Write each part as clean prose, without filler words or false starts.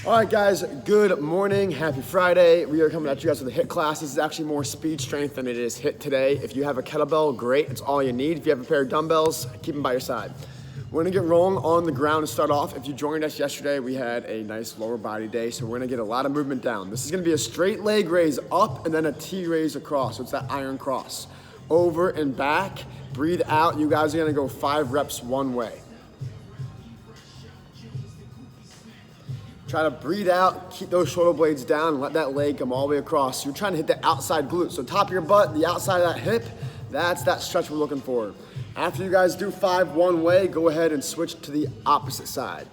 All right, guys, good morning. Happy Friday. We are coming at you guys with a HIIT class. This is actually more speed strength than it is HIIT today. If you have a kettlebell, great. It's all you need. If you have a pair of dumbbells, keep them by your side. We're gonna get rolling on the ground to start off. If you joined us yesterday, we had a nice lower body day, so we're gonna get a lot of movement down. This is gonna be a straight leg raise up and then a T raise across. So it's that iron cross. Over and back, breathe out. You guys are gonna go 5 reps one way. Try to breathe out, keep those shoulder blades down, and let that leg come all the way across. So you're trying to hit the outside glute. So top of your butt, the outside of that hip, that's that stretch we're looking for. After you guys do 5 one way, go ahead and switch to the opposite side.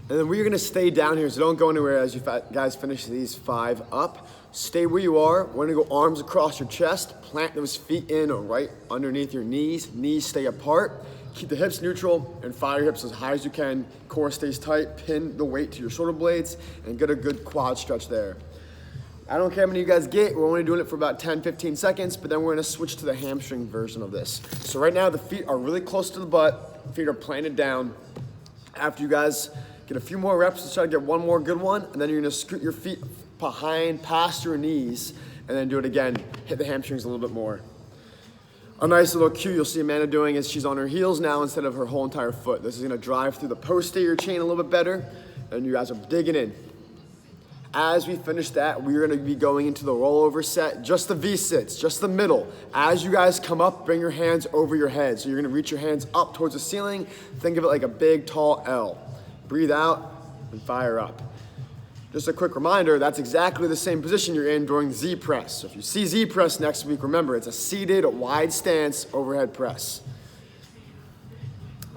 And then we're gonna stay down here, so don't go anywhere as you guys finish these 5 up. Stay where you are. We're gonna go arms across your chest, plant those feet in right underneath your knees. Knees stay apart. Keep the hips neutral and fire your hips as high as you can. Core stays tight, pin the weight to your shoulder blades and get a good quad stretch there. I don't care how many you guys get, we're only doing it for about 10-15 seconds, but then we're gonna switch to the hamstring version of this. So right now the feet are really close to the butt, feet are planted down. After you guys get a few more reps, let's try to get one more good one, and then you're gonna scoot your feet behind, past your knees, and then do it again. Hit the hamstrings a little bit more. A nice little cue you'll see Amanda doing is she's on her heels now instead of her whole entire foot. This is gonna drive through the posterior chain a little bit better, and you guys are digging in. As we finish that, we're gonna be going into the rollover set, just the V-sits, just the middle. As you guys come up, bring your hands over your head. So you're gonna reach your hands up towards the ceiling. Think of it like a big, tall L. Breathe out and fire up. Just a quick reminder, that's exactly the same position you're in during Z press. So if you see Z press next week, remember it's a seated, wide stance overhead press.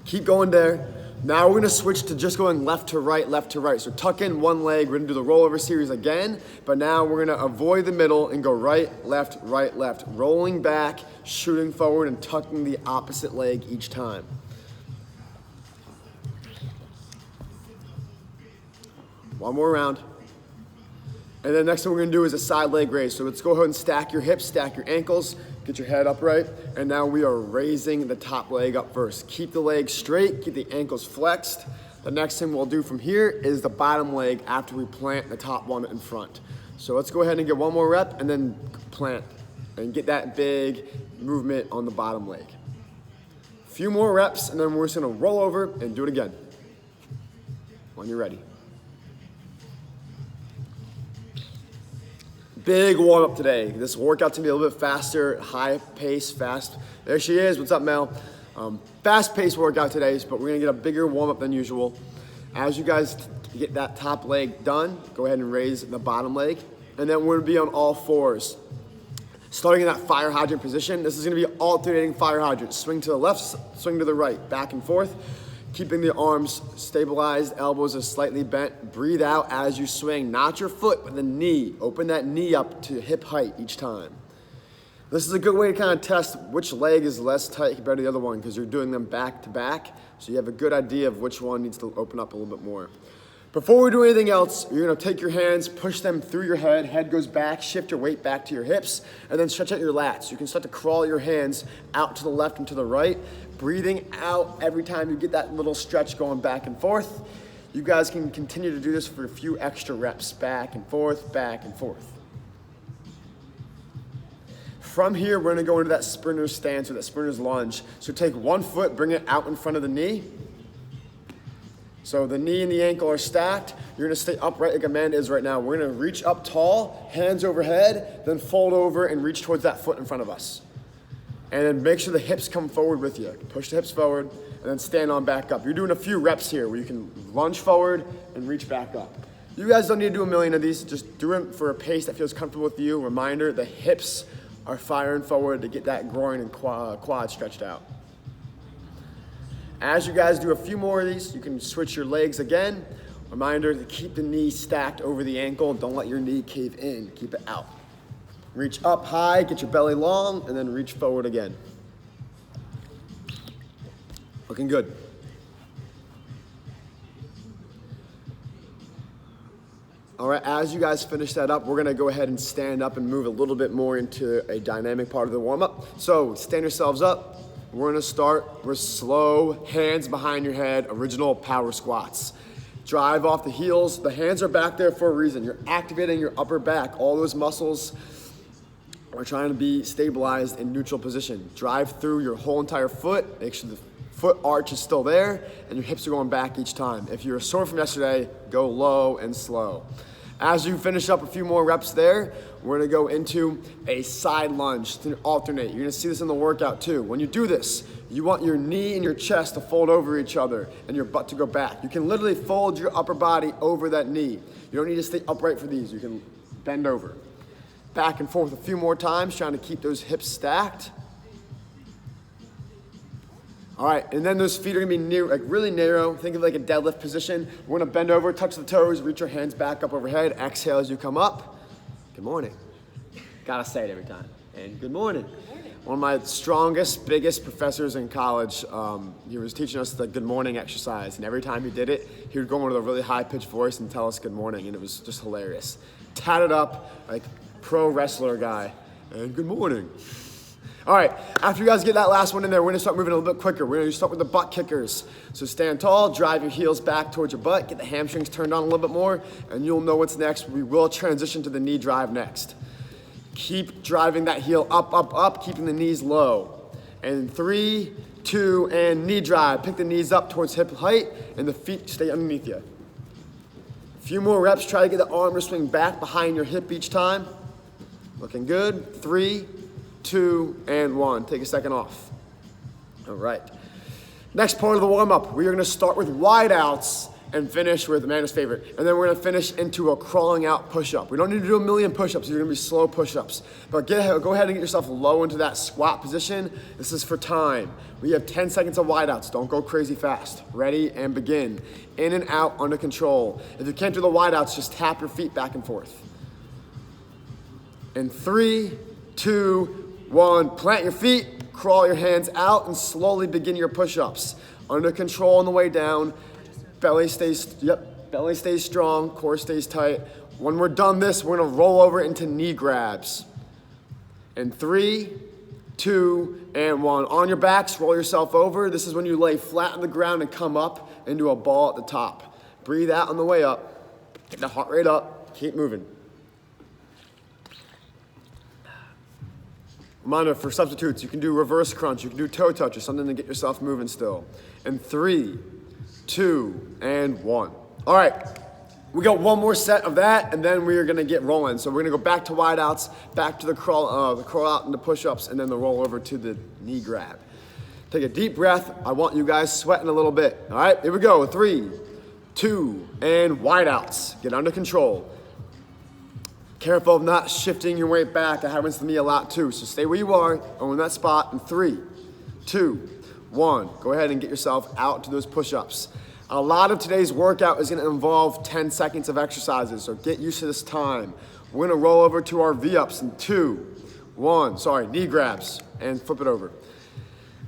Keep going there. Now we're gonna switch to just going left to right, left to right. So tuck in one leg, we're gonna do the rollover series again, but now we're gonna avoid the middle and go right, left, rolling back, shooting forward and tucking the opposite leg each time. One more round. And then next thing we're gonna do is a side leg raise. So let's go ahead and stack your hips, stack your ankles, get your head upright. And now we are raising the top leg up first. Keep the legs straight, keep the ankles flexed. The next thing we'll do from here is the bottom leg after we plant the top one in front. So let's go ahead and get one more rep and then plant and get that big movement on the bottom leg. A few more reps and then we're just gonna roll over and do it again when you're ready. Big warm up today. This workout's gonna be a little bit faster, high pace, fast. There she is, what's up Mel? Fast paced workout today, but we're gonna get a bigger warm up than usual. As you guys get that top leg done, go ahead and raise the bottom leg. And then we're gonna be on all fours. Starting in that fire hydrant position, this is gonna be alternating fire hydrant. Swing to the left, swing to the right, back and forth. Keeping the arms stabilized, elbows are slightly bent. Breathe out as you swing, not your foot, but the knee. Open that knee up to hip height each time. This is a good way to kind of test which leg is less tight compared to the other one because you're doing them back to back, so you have a good idea of which one needs to open up a little bit more. Before we do anything else, you're gonna take your hands, push them through your head goes back, shift your weight back to your hips, and then stretch out your lats. You can start to crawl your hands out to the left and to the right, breathing out every time you get that little stretch going back and forth. You guys can continue to do this for a few extra reps, back and forth, back and forth. From here, we're gonna go into that sprinter stance or that sprinter's lunge. So take one foot, bring it out in front of the knee. So the knee and the ankle are stacked. You're gonna stay upright like Amanda is right now. We're gonna reach up tall, hands overhead, then fold over and reach towards that foot in front of us. And then make sure the hips come forward with you. Push the hips forward and then stand on back up. You're doing a few reps here where you can lunge forward and reach back up. You guys don't need to do a million of these. Just do it for a pace that feels comfortable with you. Reminder, the hips are firing forward to get that groin and quad stretched out. As you guys do a few more of these, you can switch your legs again. Reminder to keep the knee stacked over the ankle. Don't let your knee cave in. Keep it out. Reach up high, get your belly long, and then reach forward again. Looking good. All right, as you guys finish that up, we're gonna go ahead and stand up and move a little bit more into a dynamic part of the warm-up. So stand yourselves up, we're gonna start with slow, hands behind your head, original power squats. Drive off the heels. The hands are back there for a reason. You're activating your upper back. All those muscles are trying to be stabilized in neutral position. Drive through your whole entire foot. Make sure the foot arch is still there and your hips are going back each time. If you're sore from yesterday, go low and slow. As you finish up a few more reps there, we're gonna go into a side lunge to alternate. You're gonna see this in the workout too. When you do this, you want your knee and your chest to fold over each other and your butt to go back. You can literally fold your upper body over that knee. You don't need to stay upright for these. You can bend over. Back and forth a few more times, trying to keep those hips stacked. All right, and then those feet are gonna be near, like really narrow. Think of like a deadlift position. We're gonna bend over, touch the toes, reach your hands back up overhead. Exhale as you come up. Good morning. Gotta say it every time. And good morning. Good morning. One of my strongest, biggest professors in college, he was teaching us the good morning exercise. And every time he did it, he would go in with a really high-pitched voice and tell us good morning. And it was just hilarious. Tatted up, like pro wrestler guy. And good morning. All right, after you guys get that last one in there, we're gonna start moving a little bit quicker. We're gonna start with the butt kickers. So stand tall, drive your heels back towards your butt, get the hamstrings turned on a little bit more, and you'll know what's next. We will transition to the knee drive next. Keep driving that heel up, up, up, keeping the knees low. And 3, 2, and knee drive. Pick the knees up towards hip height, and the feet stay underneath you. A few more reps, try to get the arm to swing back behind your hip each time. Looking good, 3, 2, and 1. Take a second off. All right. Next part of the warm-up, we are gonna start with wide outs and finish with Amanda's favorite. And then we're gonna finish into a crawling out push-up. We don't need to do a million push-ups, these are gonna be slow push-ups. But go ahead and get yourself low into that squat position. This is for time. We have 10 seconds of wide outs. Don't go crazy fast. Ready and begin. In and out under control. If you can't do the wide outs, just tap your feet back and forth. In 3, 2, 1, plant your feet, crawl your hands out, and slowly begin your push-ups. Under control on the way down. Belly stays strong, core stays tight. When we're done this, we're gonna roll over into knee grabs. In 3, 2, and 1. On your backs, roll yourself over. This is when you lay flat on the ground and come up into a ball at the top. Breathe out on the way up. Get the heart rate up. Keep moving. Reminder for substitutes, you can do reverse crunch, you can do toe touch or something to get yourself moving still. In 3, 2, and 1. All right, we got one more set of that and then we are gonna get rolling. So we're gonna go back to wide outs, back to the crawl out into push-ups, and then the roll over to the knee grab. Take a deep breath. I want you guys sweating a little bit. All right, here we go. 3, 2, and wide outs. Get under control. Careful of not shifting your weight back. That happens to me a lot too. So stay where you are, own that spot in 3, 2, 1. Go ahead and get yourself out to those push-ups. A lot of today's workout is gonna involve 10 seconds of exercises, so get used to this time. We're gonna roll over to our V-ups in 2, 1, knee grabs, and flip it over.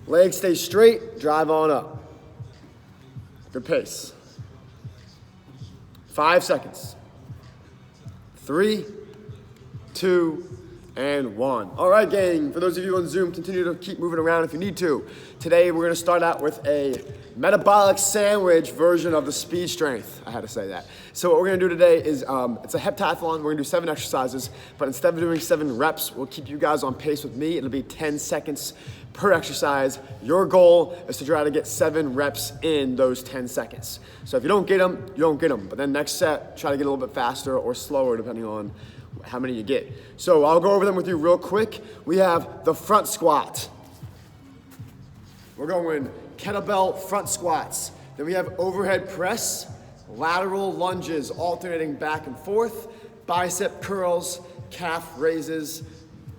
Legs stay straight, drive on up. Good pace. 5 seconds. 3, 2, and 1. All right, gang, for those of you on Zoom, continue to keep moving around if you need to. Today, we're gonna start out with a metabolic sandwich version of the speed strength. I had to say that. So what we're gonna do today is, it's a heptathlon. We're gonna do 7 exercises, but instead of doing 7 reps, we'll keep you guys on pace with me. It'll be 10 seconds per exercise. Your goal is to try to get 7 reps in those 10 seconds. So if you don't get them, you don't get them. But then next set, try to get a little bit faster or slower depending on how many you get. So I'll go over them with you real quick. We have the front squat. We're going kettlebell front squats. Then we have overhead press, lateral lunges alternating back and forth, bicep curls, calf raises,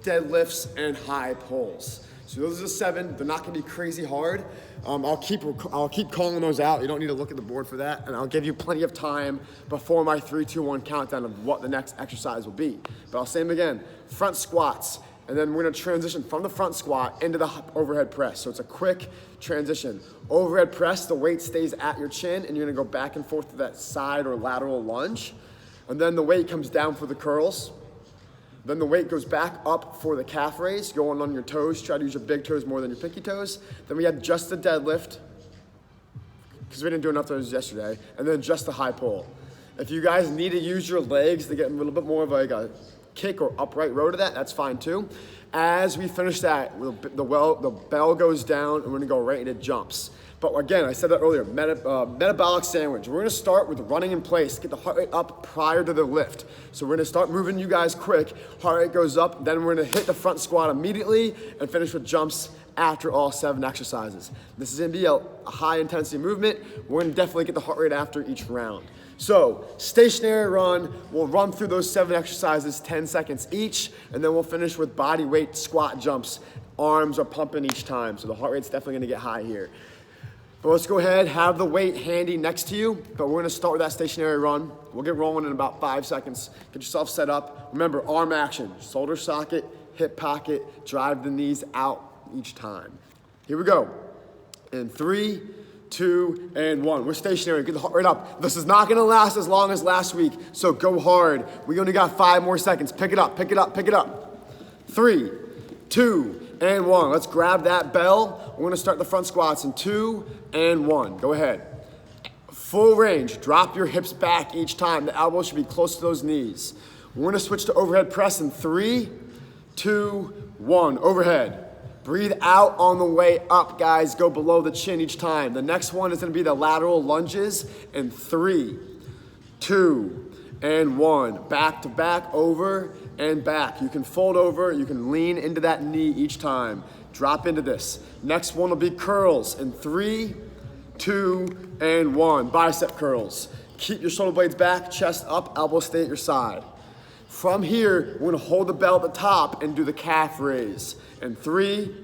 deadlifts, and high pulls. So those are the 7. They're not gonna be crazy hard. I'll keep calling those out. You don't need to look at the board for that. And I'll give you plenty of time before my 3, 2, 1 countdown of what the next exercise will be. But I'll say them again. Front squats. And then we're gonna transition from the front squat into the overhead press. So it's a quick transition. Overhead press, the weight stays at your chin and you're gonna go back and forth to that side or lateral lunge. And then the weight comes down for the curls. Then the weight goes back up for the calf raise, going on your toes. Try to use your big toes more than your pinky toes. Then we had just the deadlift, because we didn't do enough of those yesterday, and then just the high pull. If you guys need to use your legs to get a little bit more of like a kick or upright row to that, that's fine too. As we finish that, the bell goes down and we're gonna go right into jumps. But again, I said that earlier, metabolic sandwich. We're gonna start with running in place, get the heart rate up prior to the lift. So we're gonna start moving you guys quick, heart rate goes up, then we're gonna hit the front squat immediately and finish with jumps after all 7 exercises. This is gonna be a high intensity movement. We're gonna definitely get the heart rate after each round. So stationary run, we'll run through those 7 exercises, 10 seconds each, and then we'll finish with body weight squat jumps. Arms are pumping each time, so the heart rate's definitely gonna get high here. But let's go ahead, have the weight handy next to you, but we're gonna start with that stationary run. We'll get rolling in about 5 seconds. Get yourself set up. Remember, arm action, shoulder socket, hip pocket, drive the knees out each time. Here we go. In 3, 2, and 1. We're stationary, get the heart rate up. This is not gonna last as long as last week, so go hard. We only got 5 more seconds. Pick it up, pick it up, pick it up. 3, 2, and 1. Let's grab that bell. We're gonna start the front squats in 2 and 1. Go ahead. Full range, drop your hips back each time. The elbows should be close to those knees. We're gonna switch to overhead press in 3, 2, 1. Overhead. Breathe out on the way up, guys. Go below the chin each time. The next one is gonna be the lateral lunges in 3, 2, and 1. Back to back, over and back. You can fold over, you can lean into that knee each time. Drop into this. Next one will be curls in 3, 2, and 1. Bicep curls. Keep your shoulder blades back, chest up, elbows stay at your side. From here, we're gonna hold the bell at the top and do the calf raise. In 3,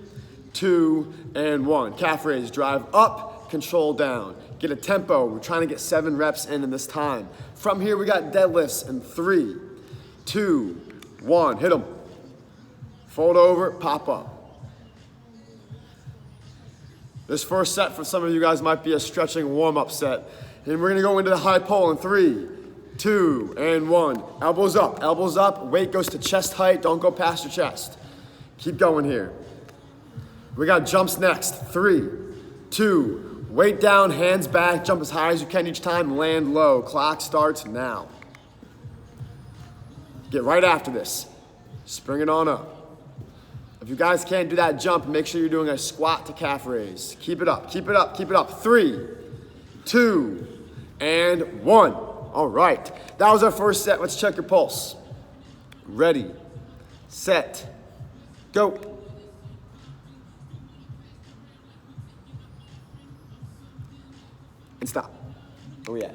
2, and 1. Calf raise, drive up, control down. Get a tempo, we're trying to get 7 reps in this time. From here, we got deadlifts in 3, 2, 1. Hit them. Fold over, pop up. This first set for some of you guys might be a stretching warm-up set. And we're gonna go into the high pull in 3, 2, and 1. Elbows up, weight goes to chest height, don't go past your chest. Keep going here. We got jumps next. 3, 2, weight down, hands back, jump as high as you can each time, land low. Clock starts now. Get right after this. Spring it on up. If you guys can't do that jump, make sure you're doing a squat to calf raise. Keep it up, keep it up, keep it up. 3, 2, and 1. All right, that was our first set. Let's check your pulse. Ready, set, go. And stop. Oh yeah,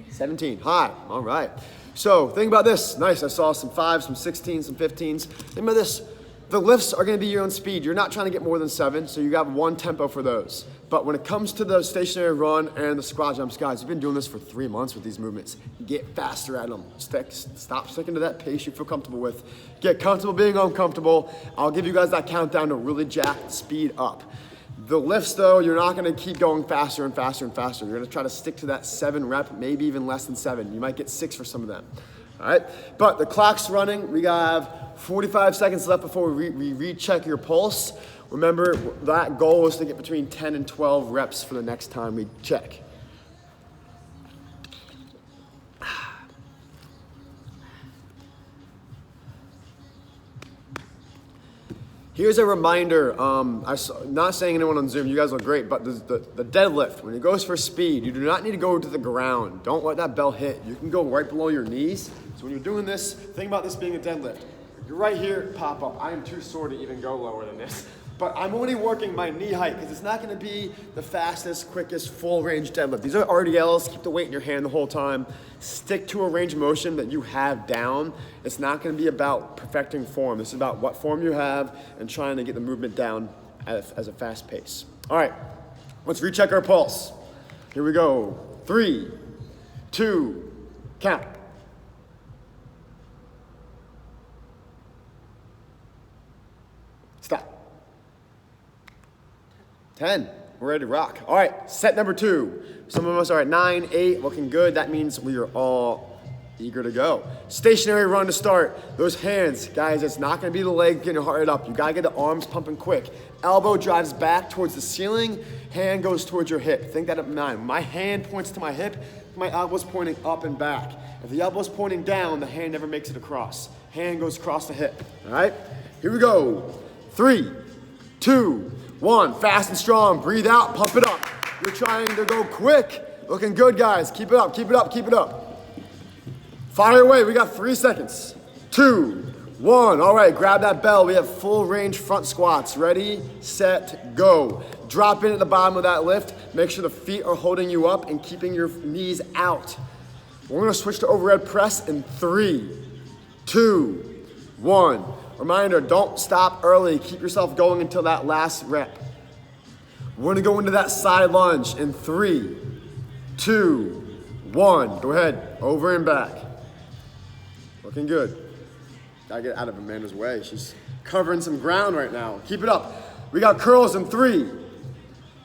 17. High. All right. So think about this. Nice. I saw some 5s, some 16s, some 15s. Think about this. The lifts are going to be your own speed. You're not trying to get more than 7, so you got 1 tempo for those. But when it comes to the stationary run and the squat jumps, guys, you've been doing this for 3 months with these movements. Get faster at them. Stop sticking to that pace you feel comfortable with. Get comfortable being uncomfortable. I'll give you guys that countdown to really jack the speed up. The lifts, though, you're not gonna keep going faster and faster and faster. You're gonna try to stick to that 7 rep, maybe even less than 7. You might get 6 for some of them, all right? But the clock's running. We have 45 seconds left before we recheck your pulse. Remember, that goal is to get between 10 and 12 reps for the next time we check. Here's a reminder, not saying anyone on Zoom, you guys look great, but the deadlift, when it goes for speed, you do not need to go to the ground. Don't let that bell hit. You can go right below your knees. So when you're doing this, think about this being a deadlift. You're right here, pop up. I am too sore to even go lower than this. But I'm only working my knee height because it's not gonna be the fastest, quickest, full range deadlift. These are RDLs, keep the weight in your hand the whole time. Stick to a range of motion that you have down. It's not gonna be about perfecting form. This is about what form you have and trying to get the movement down as a fast pace. All right, let's recheck our pulse. Here we go. 3, 2, count. Stop. 10. We're ready to rock. All right, set number 2. Some of us are at 9, 8, looking good. That means we are all Eager to go. Stationary run to start. Those hands, guys, it's not gonna be the leg getting your heart rate up. You gotta get the arms pumping quick. Elbow drives back towards the ceiling, hand goes towards your hip. Think that in mind. My hand points to my hip, my elbow's pointing up and back. If the elbow's pointing down, the hand never makes it across. Hand goes across the hip, all right? Here we go. 3, 2, 1, fast and strong. Breathe out, pump it up. You're trying to go quick. Looking good, guys. Keep it up, keep it up, keep it up. Fire away, we got 3 seconds. 2, 1, all right, grab that bell. We have full range front squats. Ready, set, go. Drop in at the bottom of that lift. Make sure the feet are holding you up and keeping your knees out. We're gonna switch to overhead press in 3, 2, 1. Reminder, don't stop early. Keep yourself going until that last rep. We're gonna go into that side lunge in 3, 2, 1. Go ahead, over and back. Looking good. Gotta get out of Amanda's way. She's covering some ground right now. Keep it up. We got curls in 3,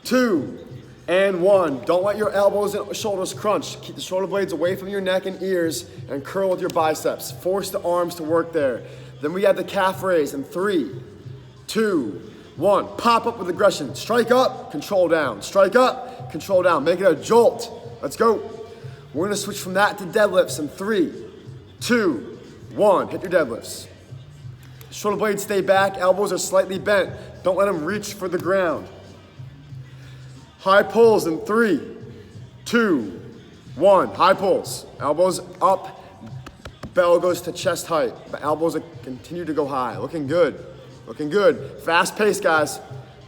2, and 1. Don't let your elbows and shoulders crunch. Keep the shoulder blades away from your neck and ears and curl with your biceps. Force the arms to work there. Then we have the calf raise in 3, 2, 1. Pop up with aggression. Strike up, control down. Strike up, control down. Make it a jolt. Let's go. We're gonna switch from that to deadlifts in 3, 2, 1. Hit your deadlifts. Shoulder blades stay back, elbows are slightly bent. Don't let them reach for the ground. High pulls in 3, 2, 1. High pulls. Elbows up. Bell goes to chest height. The elbows continue to go high. Looking good. Looking good. Fast pace, guys.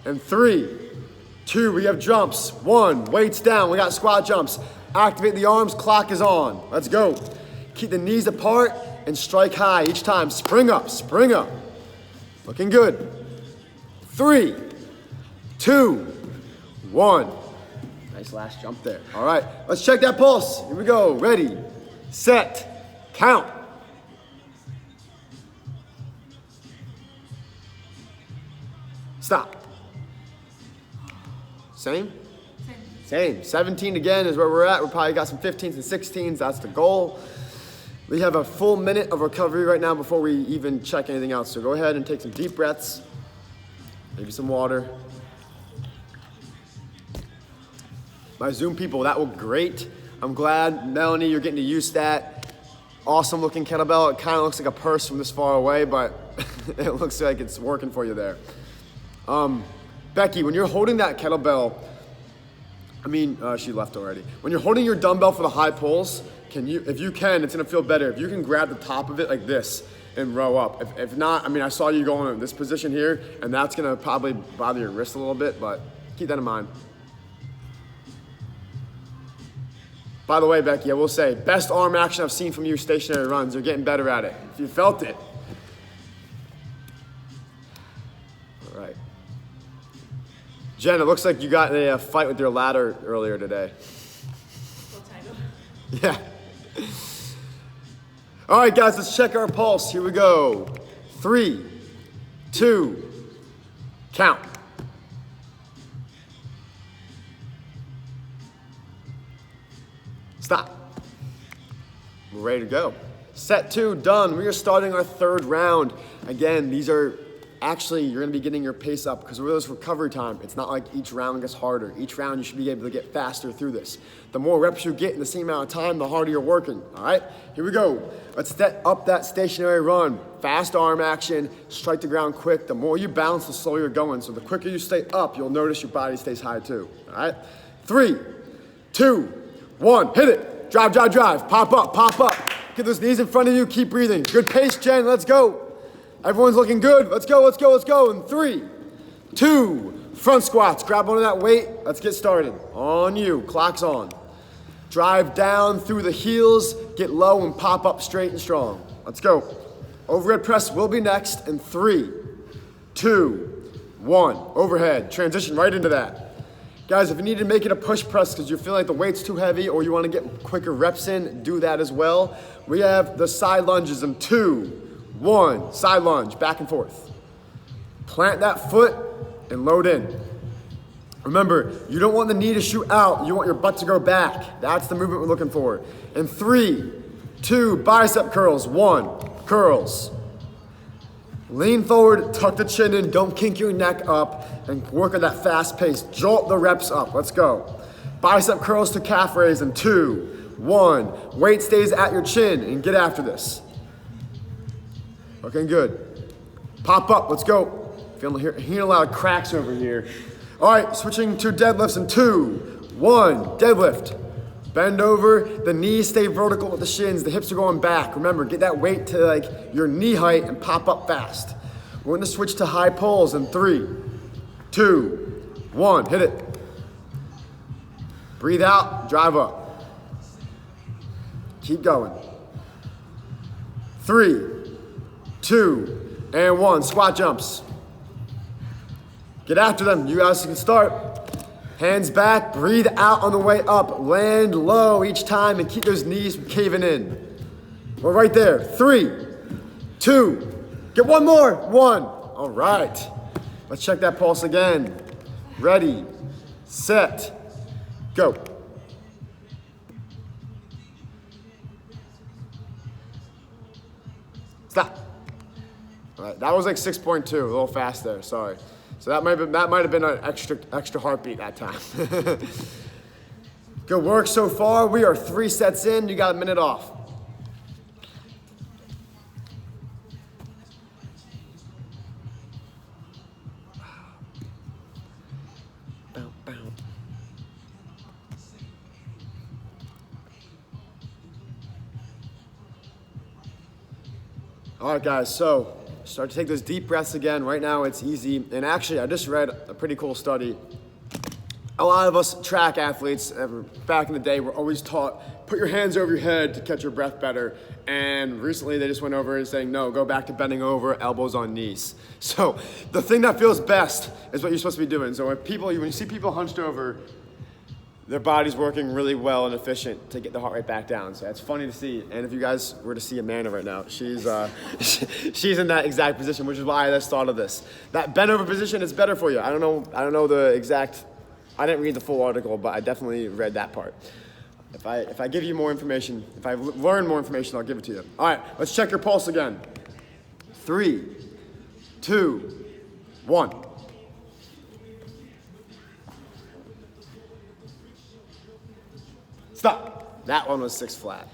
And 3, 2, we have jumps. 1, weights down. We got squat jumps. Activate the arms. Clock is on. Let's go. Keep the knees apart and strike high each time. Spring up. Spring up. Looking good. 3, 2, 1. Nice last jump there. All right, let's check that pulse. Here we go. Ready, set, count. Stop. Same? Same. 17 again is where we're at. We probably got some 15s and 16s. That's the goal. We have a full minute of recovery right now before we even check anything else. So go ahead and take some deep breaths. Maybe some water. My Zoom people, that was great. I'm glad, Melanie, you're getting to use that. Awesome looking kettlebell. It kind of looks like a purse from this far away, but it looks like it's working for you there. Becky, when you're holding that kettlebell, she left already. When you're holding your dumbbell for the high pulls, if you can, it's gonna feel better. If you can grab the top of it like this and row up. If not, I saw you going in this position here, and that's gonna probably bother your wrist a little bit, but keep that in mind. By the way, Becky, I will say, best arm action I've seen from you stationary runs. You're getting better at it. If you felt it. All right. Jen, it looks like you got in a fight with your ladder earlier today. Yeah. All right, guys, let's check our pulse. Here we go. 3, 2, count. Stop. We're ready to go. Set 2, done. We are starting our 3rd round. Again, these are actually, you're gonna be getting your pace up because we're this recovery time. It's not like each round gets harder. Each round you should be able to get faster through this. The more reps you get in the same amount of time, the harder you're working, all right? Here we go. Let's set up that stationary run. Fast arm action, strike the ground quick. The more you bounce, the slower you're going. So the quicker you stay up, you'll notice your body stays high too, all right? 3, 2, 1, hit it. Drive, drive, drive. Pop up, pop up. Get those knees in front of you, keep breathing. Good pace, Jen, let's go. Everyone's looking good. Let's go, let's go, let's go. In 3, 2, front squats. Grab onto that weight. Let's get started. On you, clock's on. Drive down through the heels, get low and pop up straight and strong. Let's go. Overhead press will be next in 3, 2, 1. Overhead, transition right into that. Guys, if you need to make it a push press because you feel like the weight's too heavy or you want to get quicker reps in, do that as well. We have the side lunges in 2, 1, side lunge, back and forth. Plant that foot and load in. Remember, you don't want the knee to shoot out, you want your butt to go back. That's the movement we're looking for. In 3, 2, bicep curls. 1, curls. Lean forward, tuck the chin in, don't kink your neck up, and work at that fast pace. Jolt the reps up, let's go. Bicep curls to calf raise in 2, 1. Weight stays at your chin, and get after this. Looking good. Pop up, let's go. Hearing a lot of cracks over here. All right, switching to deadlifts in 2, 1. Deadlift. Bend over, the knees stay vertical with the shins, the hips are going back. Remember, get that weight to like your knee height and pop up fast. We're gonna switch to high pulls in 3, 2, 1, hit it. Breathe out, drive up. Keep going. 3, 2, and 1, squat jumps. Get after them, you guys can start. Hands back, breathe out on the way up. Land low each time and keep those knees from caving in. We're right there. 3, 2, get one more. 1. All right. Let's check that pulse again. Ready, set, go. Stop. All right, that was like 6.2, a little fast there, sorry. So that might have been an extra heartbeat that time. Good work so far. We are 3 sets in. You got a minute off. Bow, bow. All right, guys. So. Start to take those deep breaths again. Right now it's easy. And actually, I just read a pretty cool study. A lot of us track athletes back in the day were always taught, put your hands over your head to catch your breath better. And recently they just went over and saying, no, go back to bending over, elbows on knees. So the thing that feels best is what you're supposed to be doing. So when you see people hunched over, their body's working really well and efficient to get the heart rate back down. So that's funny to see. And if you guys were to see Amanda right now, she's she's in that exact position, which is why I just thought of this. That bent over position is better for you. I don't know the exact, I didn't read the full article, but I definitely read that part. If I give you more information, if I learn more information, I'll give it to you. All right, let's check your pulse again. 3, 2, 1. Stop. That one was 6 flat.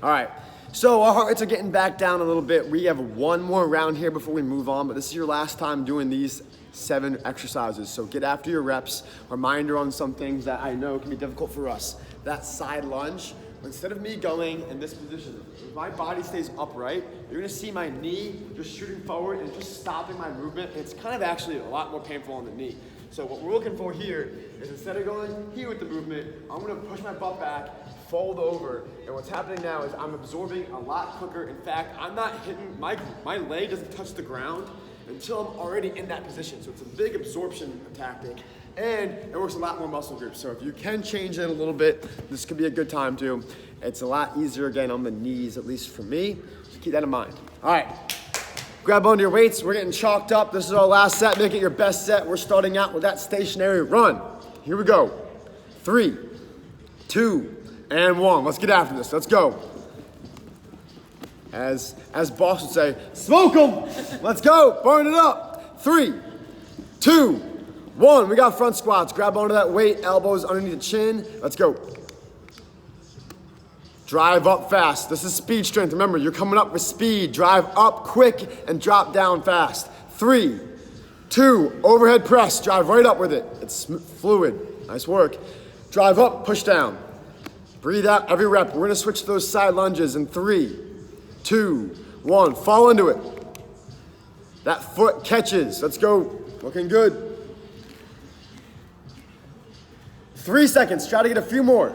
All right, so our heart rates are getting back down a little bit. We have one more round here before we move on, but this is your last time doing these 7 exercises. So get after your reps. Reminder on some things that I know can be difficult for us. That side lunge, instead of me going in this position, if my body stays upright, you're gonna see my knee just shooting forward and just stopping my movement. It's kind of actually a lot more painful on the knee. So what we're looking for here is instead of going here with the movement, I'm gonna push my butt back, fold over, and what's happening now is I'm absorbing a lot quicker. In fact, I'm not hitting, my leg doesn't touch the ground until I'm already in that position. So it's a big absorption tactic, and it works a lot more muscle groups. So if you can change it a little bit, this could be a good time to. It's a lot easier again on the knees, at least for me. So keep that in mind. All right. Grab onto your weights, we're getting chalked up. This is our last set, make it your best set. We're starting out with that stationary run. Here we go. 3, 2, and 1. Let's get after this, let's go. As boss would say, smoke them. Let's go, burn it up. 3, 2, 1. We got front squats. Grab onto that weight, elbows underneath the chin. Let's go. Drive up fast. This is speed strength. Remember, you're coming up with speed. Drive up quick and drop down fast. 3, 2, overhead press. Drive right up with it. It's fluid. Nice work. Drive up, push down. Breathe out every rep. We're gonna switch to those side lunges in 3, 2, 1. Fall into it. That foot catches. Let's go. Looking good. 3 seconds. Try to get a few more.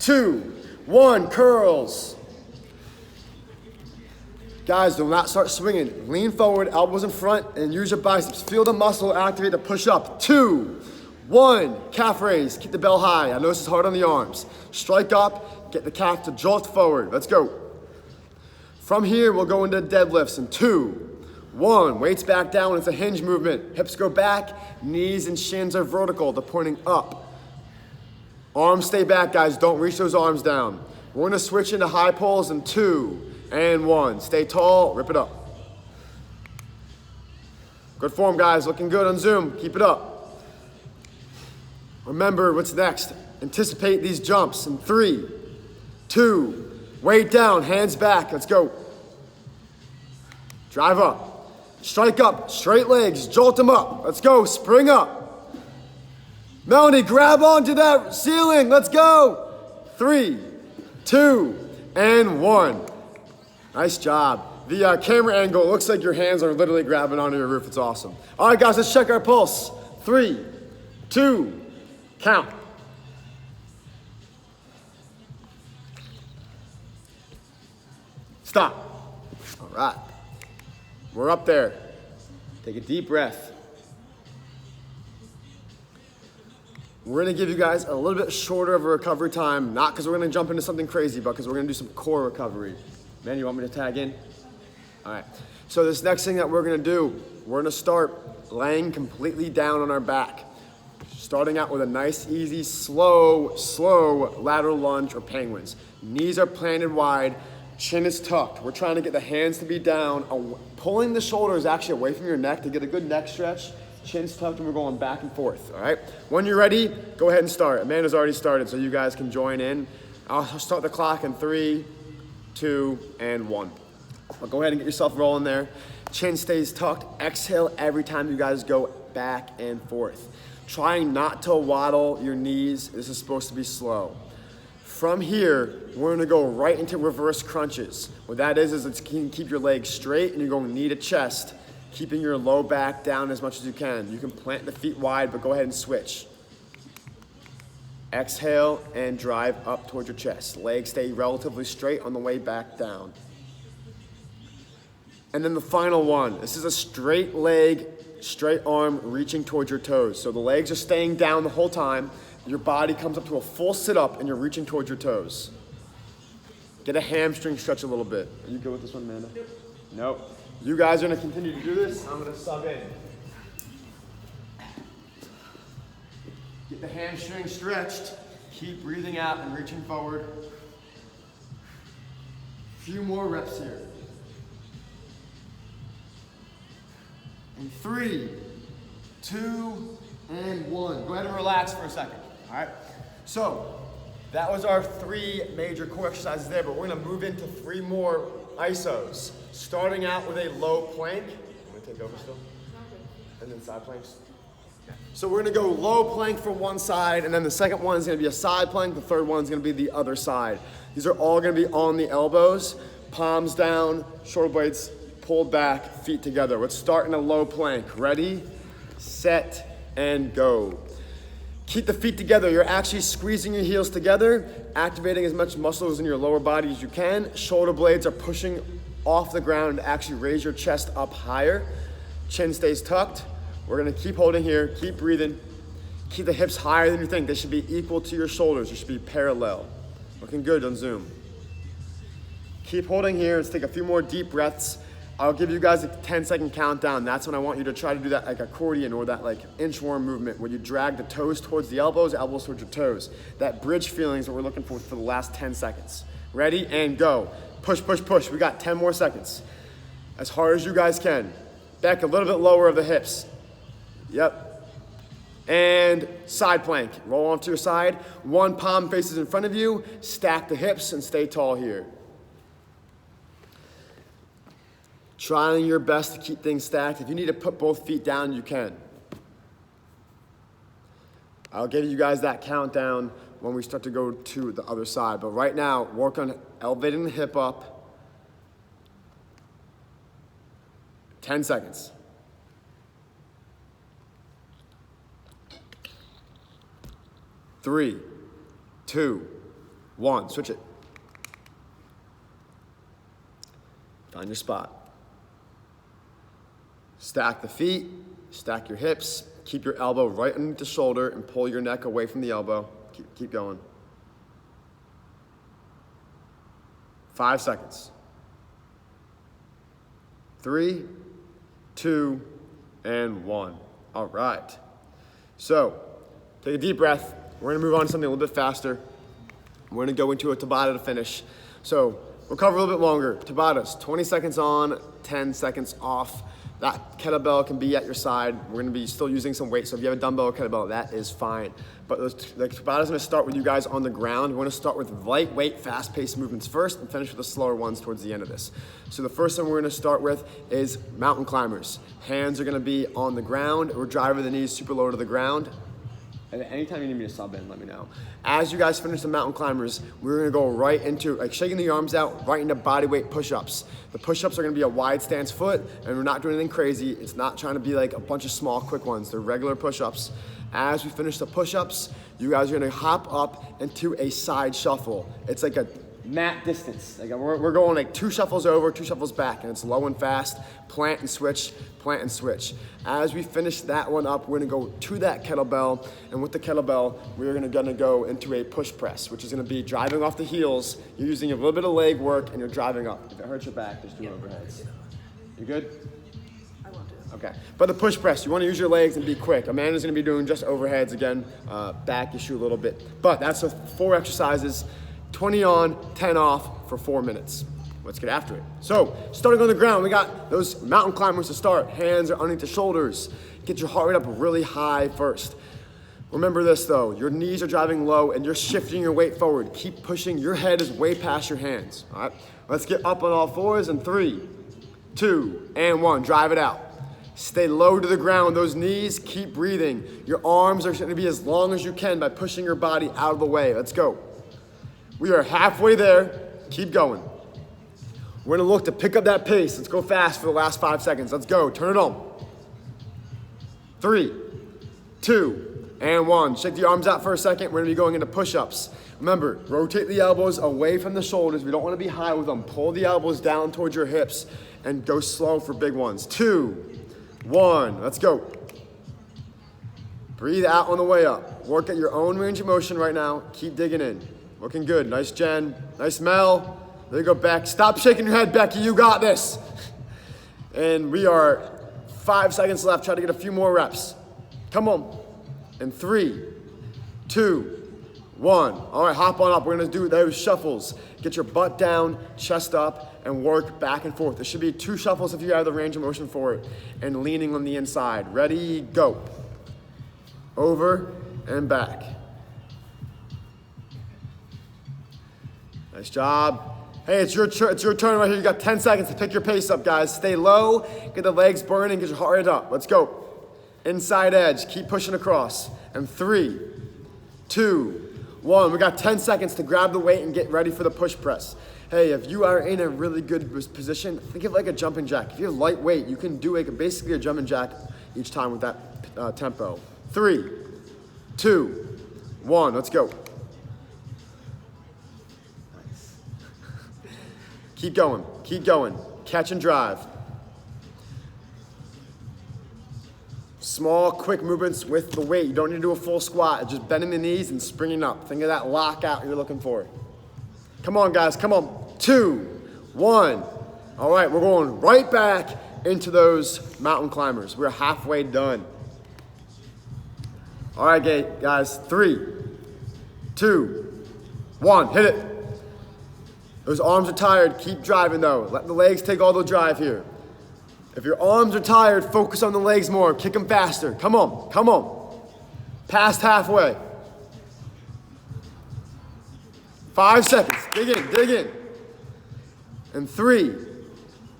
2, 1, curls. Guys, do not start swinging. Lean forward, elbows in front, and use your biceps. Feel the muscle activate to push up. 2, 1, calf raise. Keep the bell high. I know this is hard on the arms. Strike up, get the calf to jolt forward. Let's go. From here, we'll go into deadlifts in 2, 1. Weights back down, it's a hinge movement. Hips go back, knees and shins are vertical, they're pointing up. Arms stay back, guys, don't reach those arms down. We're gonna switch into high pulls in 2 and 1. Stay tall, rip it up. Good form, guys, looking good on Zoom. Keep it up. Remember what's next. Anticipate these jumps in 3, 2, weight down, hands back, let's go. Drive up, strike up, straight legs, jolt them up, let's go, spring up. Melanie, grab onto that ceiling, let's go. 3, 2, and 1. Nice job. The camera angle, looks like your hands are literally grabbing onto your roof, it's awesome. All right, guys, let's check our pulse. 3, 2, count. Stop. All right. We're up there. Take a deep breath. We're gonna give you guys a little bit shorter of a recovery time, not because we're gonna jump into something crazy, but because we're gonna do some core recovery. Man, you want me to tag in? All right. So this next thing that we're gonna do, we're gonna start laying completely down on our back. Starting out with a nice, easy, slow lateral lunge or penguins. Knees are planted wide, chin is tucked. We're trying to get the hands to be down. Pulling the shoulders actually away from your neck to get a good neck stretch. Chin's tucked and we're going back and forth, all right? When you're ready, go ahead and start. Amanda's already started, so you guys can join in. I'll start the clock in 3, 2, and 1. But go ahead and get yourself rolling there. Chin stays tucked. Exhale every time you guys go back and forth. Trying not to waddle your knees. This is supposed to be slow. From here, we're gonna go right into reverse crunches. What that is it's keep your legs straight and you're going knee to chest, keeping your low back down as much as you can. You can plant the feet wide, but go ahead and switch. Exhale and drive up towards your chest. Legs stay relatively straight on the way back down. And then the final one. This is a straight leg, straight arm reaching towards your toes. So the legs are staying down the whole time. Your body comes up to a full sit-up and you're reaching towards your toes. Get a hamstring stretch a little bit. Are you good with this one, Amanda? Nope. You guys are gonna continue to do this. I'm gonna sub in. Get the hamstring stretched. Keep breathing out and reaching forward. A few more reps here. In 3, 2, and 1. Go ahead and relax for a second, all right? So, that was our 3 major core exercises there, but we're gonna move into 3 more isos. Starting out with a low plank. I'm gonna take over still. And then side planks. So we're gonna go low plank for one side, and then the second one is gonna be a side plank, the third one is gonna be the other side. These are all gonna be on the elbows, palms down, shoulder blades pulled back, feet together. Let's start in a low plank. Ready, set, and go. Keep the feet together. You're actually squeezing your heels together, activating as much muscles in your lower body as you can. Shoulder blades are pushing off the ground to actually raise your chest up higher. Chin stays tucked. We're gonna keep holding here, keep breathing. Keep the hips higher than you think. They should be equal to your shoulders. They should be parallel. Looking good on Zoom. Keep holding here. Let's take a few more deep breaths. I'll give you guys a 10-second countdown. That's when I want you to try to do that like accordion or that like inchworm movement where you drag the toes towards the elbows towards your toes. That bridge feeling is what we're looking for the last 10 seconds. Ready and go. Push, push, push. We got 10 more seconds. As hard as you guys can. Back a little bit lower of the hips. Yep. And side plank. Roll onto your side. One palm faces in front of you. Stack the hips and stay tall here. Trying your best to keep things stacked. If you need to put both feet down, you can. I'll give you guys that countdown when we start to go to the other side. But right now, work on elevating the hip up. 10 seconds. 3, 2, 1. Switch it. Find your spot. Stack the feet, stack your hips, keep your elbow right underneath the shoulder and pull your neck away from the elbow. Keep going. 5 seconds. 3, 2, and 1. All right. So, take a deep breath. We're gonna move on to something a little bit faster. We're gonna go into a Tabata to finish. So we'll cover a little bit longer. Tabatas, 20 seconds on, 10 seconds off. That kettlebell can be at your side. We're gonna be still using some weight, so if you have a dumbbell or kettlebell, that is fine. But the Tabata's gonna start with you guys on the ground. We're gonna start with lightweight, fast-paced movements first and finish with the slower ones towards the end of this. So the first one we're gonna start with is mountain climbers. Hands are gonna be on the ground. We're driving the knees super low to the ground. And anytime you need me to sub in, let me know. As you guys finish the mountain climbers, we're gonna go right into, like shaking the arms out, right into body weight push-ups. The push-ups are gonna be a wide stance foot, and we're not doing anything crazy. It's not trying to be like a bunch of small, quick ones. They're regular push-ups. As we finish the push-ups, you guys are gonna hop up into a side shuffle. It's like a mat distance. Like we're going like 2 shuffles over, 2 shuffles back, and it's low and fast. Plant and switch, plant and switch. As we finish that one up, we're gonna go to that kettlebell, and with the kettlebell, we're gonna go into a push press, which is gonna be driving off the heels. You're using a little bit of leg work, and you're driving up. If it hurts your back, just do overheads. You good? I won't do it. Okay, but the push press, you wanna use your legs and be quick. Amanda's gonna be doing just overheads again, back issue a little bit. But that's the 4 exercises, 20 on, 10 off for 4 minutes. Let's get after it. So, starting on the ground, we got those mountain climbers to start. Hands are underneath the shoulders. Get your heart rate up really high first. Remember this though, your knees are driving low and you're shifting your weight forward. Keep pushing, your head is way past your hands. All right, let's get up on all fours in 3, 2, and 1. Drive it out. Stay low to the ground, those knees, keep breathing. Your arms are gonna be as long as you can by pushing your body out of the way. Let's go. We are halfway there, keep going. We're gonna look to pick up that pace. Let's go fast for the last 5 seconds. Let's go, turn it on. 3, 2, and 1. Shake the arms out for a second. We're gonna be going into push-ups. Remember, rotate the elbows away from the shoulders. We don't wanna be high with them. Pull the elbows down towards your hips and go slow for big ones. 2, 1, let's go. Breathe out on the way up. Work at your own range of motion right now. Keep digging in. Looking good, nice Jen, nice Mel. There you go, Beck. Stop shaking your head, Becky, you got this. And we are 5 seconds left. Try to get a few more reps. Come on. And 3, 2, 1. All right, hop on up. We're gonna do those shuffles. Get your butt down, chest up, and work back and forth. There should be 2 shuffles if you have the range of motion for it. And leaning on the inside. Ready, go. Over and back. Nice job. Hey, it's your turn right here. You got 10 seconds to pick your pace up, guys. Stay low, get the legs burning, get your heart rate up. Let's go. Inside edge, keep pushing across. And 3, 2, 1. We got 10 seconds to grab the weight and get ready for the push press. Hey, if you are in a really good position, think of like a jumping jack. If you have light weight, you can do basically a jumping jack each time with that tempo. 3, 2, 1. Let's go. Keep going, keep going. Catch and drive. Small, quick movements with the weight. You don't need to do a full squat. Just bending the knees and springing up. Think of that lockout you're looking for. Come on, guys, come on. 2, 1. All right, we're going right back into those mountain climbers. We're halfway done. All right, guys, 3, 2, 1. Hit it. Those arms are tired, keep driving though. Let the legs take all the drive here. If your arms are tired, focus on the legs more. Kick them faster. Come on, come on. Past halfway. 5 seconds. Dig in, dig in. And 3,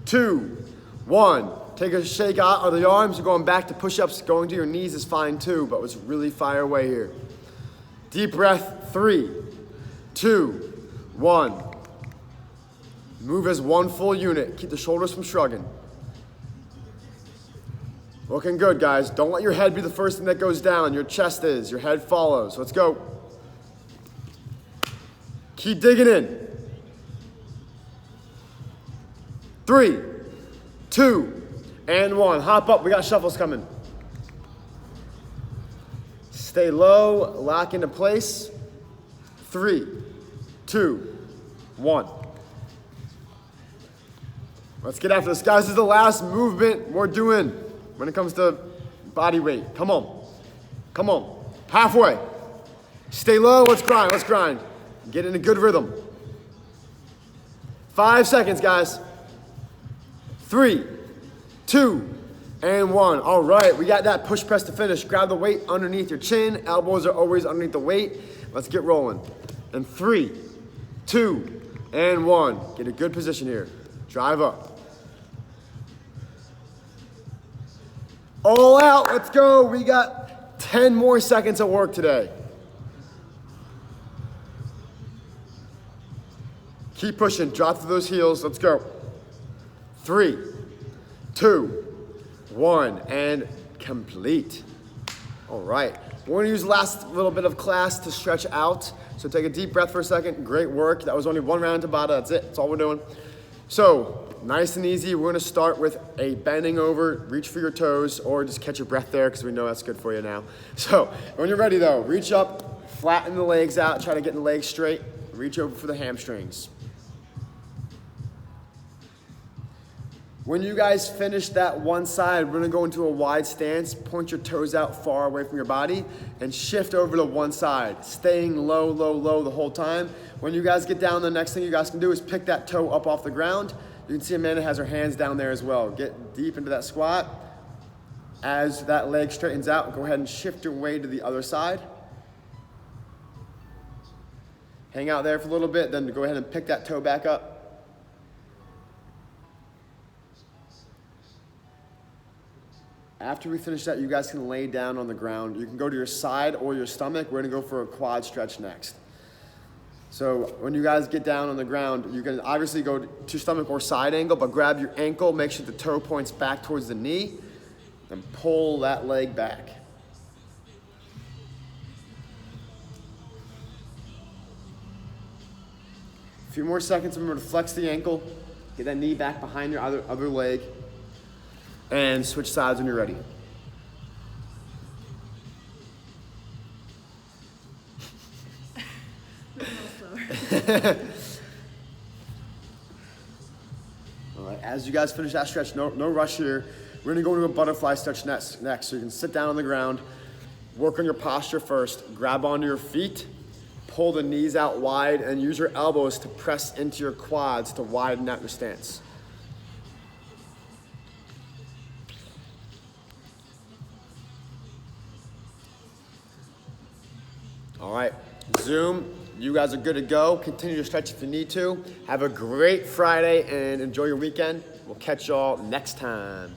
2, 1. Take a shake out of the arms. You're going back to push-ups. Going to your knees is fine too, but let's really fire away here. Deep breath. 3, 2, 1. Move as one full unit. Keep the shoulders from shrugging. Looking good, guys. Don't let your head be the first thing that goes down. Your chest is. Your head follows. Let's go. Keep digging in. 3, 2, and 1. Hop up. We got shuffles coming. Stay low. Lock into place. 3, 2, 1. Let's get after this. Guys, this is the last movement we're doing when it comes to body weight. Come on. Come on. Halfway. Stay low. Let's grind. Let's grind. Get in a good rhythm. 5 seconds, guys. 3, 2, and 1. All right, we got that push press to finish. Grab the weight underneath your chin. Elbows are always underneath the weight. Let's get rolling. And 3, 2, and 1. Get a good position here. Drive up. All out, let's go. We got 10 more seconds of work today. Keep pushing, drop through those heels, let's go. 3, 2, 1, and complete. All right, we're gonna use the last little bit of class to stretch out. So take a deep breath for a second, great work. That was only 1 round Tabata, that's it, that's all we're doing. So, nice and easy, we're gonna start with a bending over, reach for your toes, or just catch your breath there, because we know that's good for you now. So, when you're ready though, reach up, flatten the legs out, try to get the legs straight, reach over for the hamstrings. When you guys finish that one side, we're gonna go into a wide stance, point your toes out far away from your body, and shift over to one side, staying low, low, low the whole time. When you guys get down, the next thing you guys can do is pick that toe up off the ground. You can see Amanda has her hands down there as well. Get deep into that squat. As that leg straightens out, go ahead and shift your weight to the other side. Hang out there for a little bit, then go ahead and pick that toe back up. After we finish that, you guys can lay down on the ground. You can go to your side or your stomach. We're gonna go for a quad stretch next. So when you guys get down on the ground, you can obviously go to stomach or side angle, but grab your ankle, make sure the toe points back towards the knee, and pull that leg back. A few more seconds, remember to flex the ankle, get that knee back behind your other leg, and switch sides when you're ready. All right, as you guys finish that stretch, no rush here. We're gonna go into a butterfly stretch next. So you can sit down on the ground, work on your posture first, grab onto your feet, pull the knees out wide, and use your elbows to press into your quads to widen out your stance. All right, Zoom, you guys are good to go. Continue to stretch if you need to. Have a great Friday and enjoy your weekend. We'll catch y'all next time.